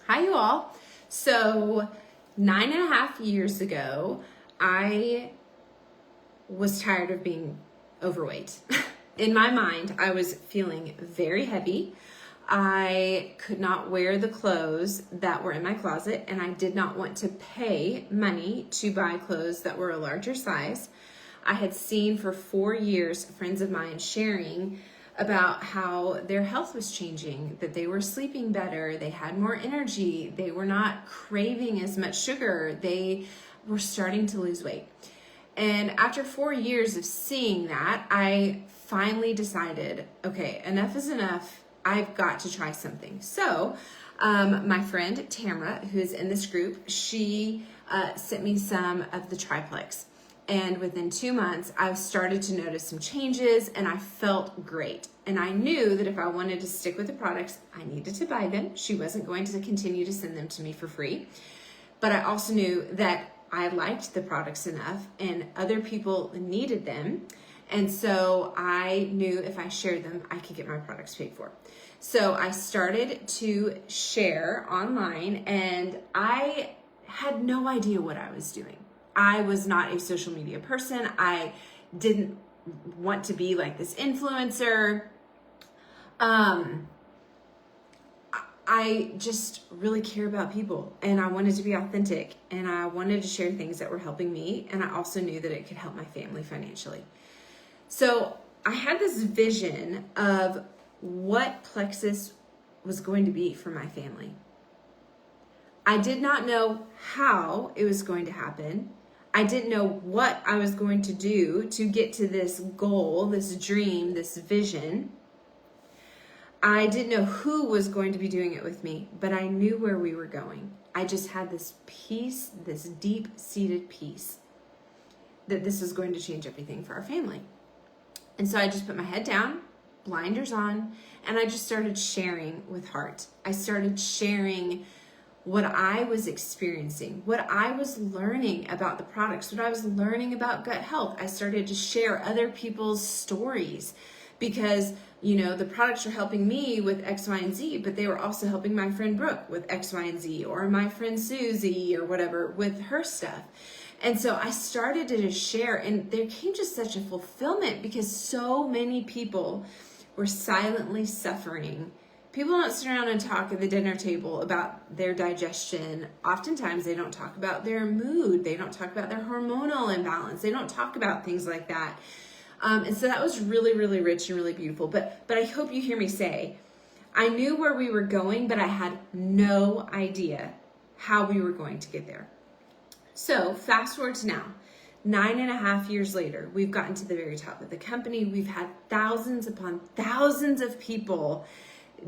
Hi, you all. So 9.5 years ago, I was tired of being overweight. In my mind, I was feeling very heavy. I could not wear the clothes that were in my closet, and I did not want to pay money to buy clothes that were a larger size. I had seen for 4 years friends of mine sharing about how their health was changing, that they were sleeping better, they had more energy, they were not craving as much sugar, they were starting to lose weight. And after 4 years of seeing that, I finally decided, okay, enough is enough. I've got to try something. So my friend Tamra, who is in this group, she sent me some of the Triplex. And within 2 months, I started to notice some changes and I felt great. And I knew that if I wanted to stick with the products, I needed to buy them. She wasn't going to continue to send them to me for free. But I also knew that I liked the products enough and other people needed them. And so I knew if I shared them, I could get my products paid for. So I started to share online and I had no idea what I was doing. I was not a social media person. I didn't want to be like this influencer. I just really care about people and I wanted to be authentic and I wanted to share things that were helping me, and I also knew that it could help my family financially. So I had this vision of what Plexus was going to be for my family. I did not know how it was going to happen. I didn't know what I was going to do to get to this goal, this dream, this vision. I didn't know who was going to be doing it with me, but I knew where we were going. I just had this peace, this deep-seated peace, that this was going to change everything for our family. And so I just put my head down, blinders on, and I just started sharing with heart. I started sharing what I was experiencing, what I was learning about the products, what I was learning about gut health. I started to share other people's stories because, you know, the products are helping me with X, Y, and Z, but they were also helping my friend Brooke with X, Y, and Z, or my friend Susie or whatever with her stuff. And so I started to just share, and there came just such a fulfillment because so many people were silently suffering. People don't sit around and talk at the dinner table about their digestion. Oftentimes they don't talk about their mood. They don't talk about their hormonal imbalance. They don't talk about things like that. And so that was really, really rich and really beautiful. But I hope you hear me say, I knew where we were going, but I had no idea how we were going to get there. So fast forward to now, 9.5 years later, we've gotten to the very top of the company. We've had thousands upon thousands of people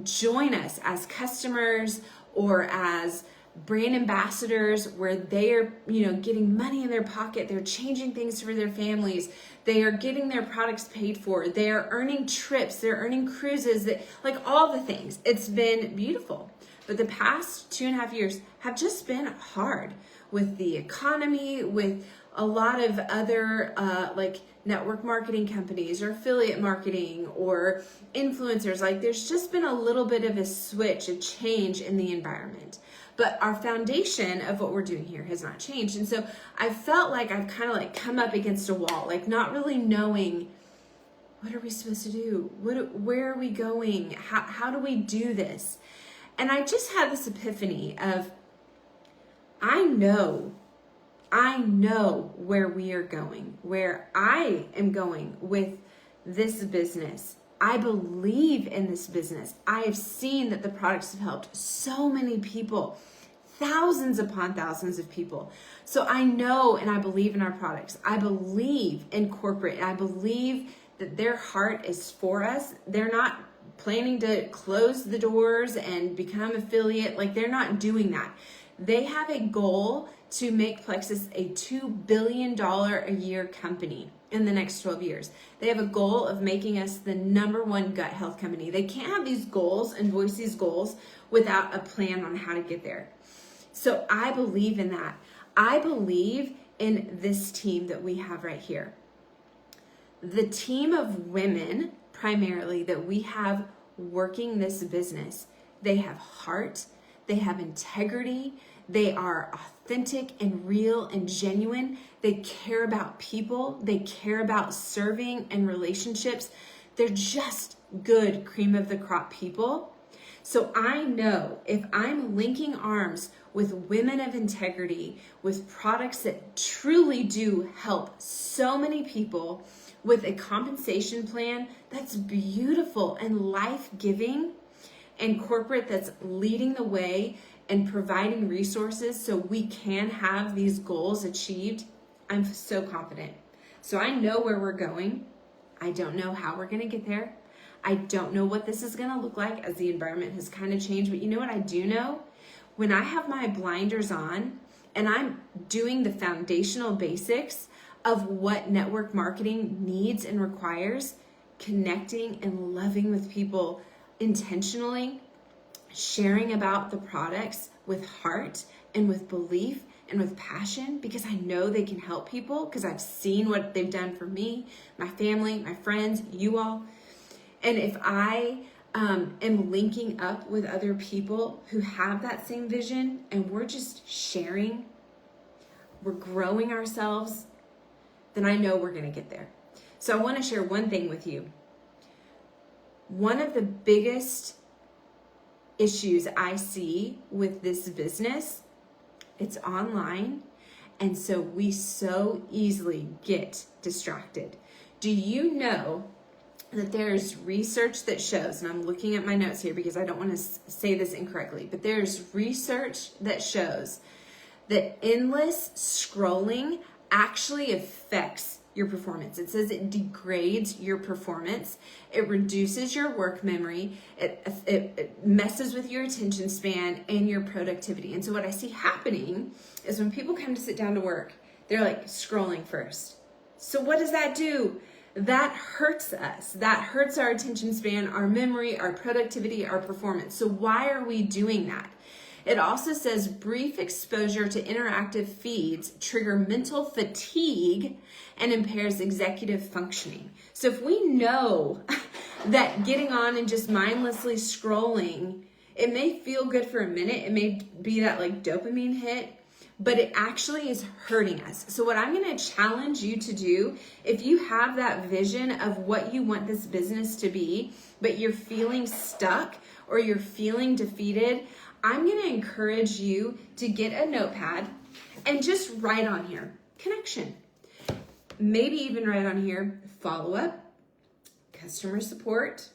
join us as customers or as brand ambassadors, where they are, getting money in their pocket. They're changing things for their families. They are getting their products paid for. They are earning trips. They're earning cruises, like all the things. It's been beautiful. But the past 2.5 years have just been hard with the economy, with a lot of other like network marketing companies or affiliate marketing or influencers. Like there's just been a little bit of a switch, a change in the environment. But our foundation of what we're doing here has not changed. And so I felt like I've kind of like come up against a wall, like not really knowing, what are we supposed to do? Where are we going? How do we do this? And I just had this epiphany of, I know where we are going, where I am going with this business. I believe in this business. I have seen that the products have helped so many people, thousands upon thousands of people. So I know and I believe in our products. I believe in corporate, and I believe that their heart is for us. They're not planning to close the doors and become affiliate. Like they're not doing that. They have a goal to make Plexus a $2 billion a year company in the next 12 years. They have a goal of making us the #1 gut health company. They can't have these goals and voice these goals without a plan on how to get there. So I believe in that. I believe in this team that we have right here. The team of women, primarily, that we have working this business, they have heart, they have integrity, they are authentic and real and genuine. They care about people. They care about serving and relationships. They're just good cream of the crop people. So I know if I'm linking arms with women of integrity, with products that truly do help so many people, with a compensation plan that's beautiful and life-giving, and corporate that's leading the way and providing resources so we can have these goals achieved, I'm so confident. So I know where we're going. I don't know how we're going to get there. I don't know what this is going to look like as the environment has kind of changed. But you know what I do know? When I have my blinders on and I'm doing the foundational basics of what network marketing needs and requires, connecting and loving with people intentionally, sharing about the products with heart and with belief and with passion, because I know they can help people, because I've seen what they've done for me, my family, my friends, you all. And if I am linking up with other people who have that same vision, and we're just sharing, we're growing ourselves, then I know we're going to get there. So I want to share one thing with you. One of the biggest issues I see with this business, it's online, and so we so easily get distracted. Do you know that there's research that shows, and I'm looking at my notes here because I don't want to say this incorrectly, but there's research that shows that endless scrolling actually affects your performance. It says it degrades your performance. It reduces your work memory. It messes with your attention span and your productivity. And so what I see happening is when people come to sit down to work, they're like scrolling first. So what does that do? That hurts us. That hurts our attention span, our memory, our productivity, our performance. So why are we doing that? It also says brief exposure to interactive feeds trigger mental fatigue and impairs executive functioning. So if we know that getting on and just mindlessly scrolling, it may feel good for a minute, it may be that like dopamine hit, but it actually is hurting us. So what I'm going to challenge you to do, if you have that vision of what you want this business to be, but you're feeling stuck or you're feeling defeated, I'm going to encourage you to get a notepad and just write on here, connection. Maybe even write on here, follow-up, customer support,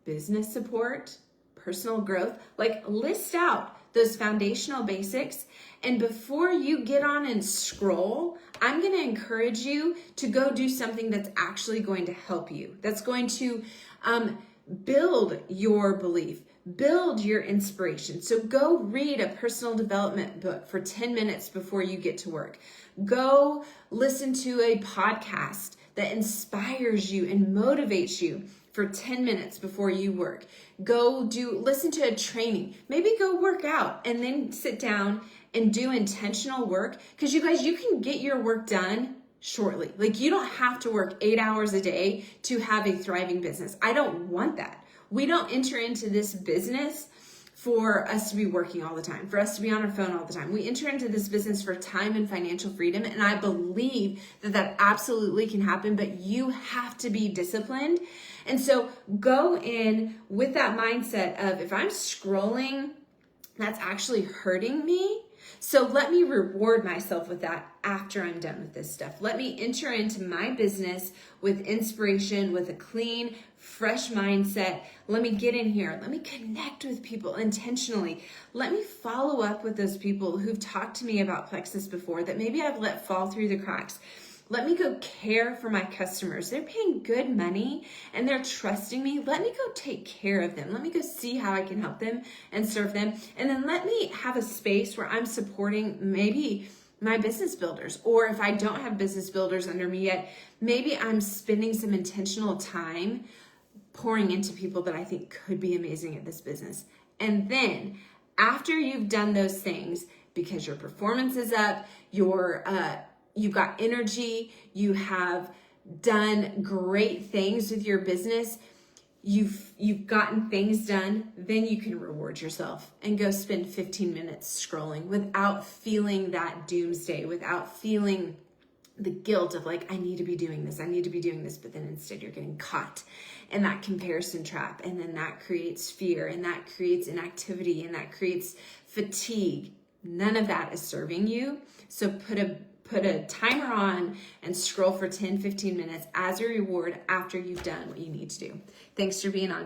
business support, personal growth. Like list out those foundational basics. And before you get on and scroll, I'm going to encourage you to go do something that's actually going to help you. That's going to build your belief, build your inspiration. So go read a personal development book for 10 minutes before you get to work. Go listen to a podcast that inspires you and motivates you for 10 minutes before you work. Listen to a training. Maybe go work out and then sit down and do intentional work. Because you guys, you can get your work done shortly. Like you don't have to work 8 hours a day to have a thriving business. I don't want that. We don't enter into this business for us to be working all the time, for us to be on our phone all the time. We enter into this business for time and financial freedom, and I believe that absolutely can happen, but you have to be disciplined. And so go in with that mindset of, if I'm scrolling, that's actually hurting me. So let me reward myself with that after I'm done with this stuff. Let me enter into my business with inspiration, with a clean, fresh mindset. Let me get in here. Let me connect with people intentionally. Let me follow up with those people who've talked to me about Plexus before that maybe I've let fall through the cracks. Let me go care for my customers. They're paying good money and they're trusting me. Let me go take care of them. Let me go see how I can help them and serve them. And then let me have a space where I'm supporting maybe my business builders. Or if I don't have business builders under me yet, maybe I'm spending some intentional time pouring into people that I think could be amazing at this business. And then after you've done those things, because your performance is up, you've got energy, you have done great things with your business, you've gotten things done, then you can reward yourself and go spend 15 minutes scrolling without feeling that doomsday, without feeling the guilt of like, I need to be doing this, but then instead you're getting caught in that comparison trap. And then that creates fear, and that creates inactivity, and that creates fatigue. None of that is serving you. So put a timer on and scroll for 10, 15 minutes as a reward after you've done what you need to do. Thanks for being on.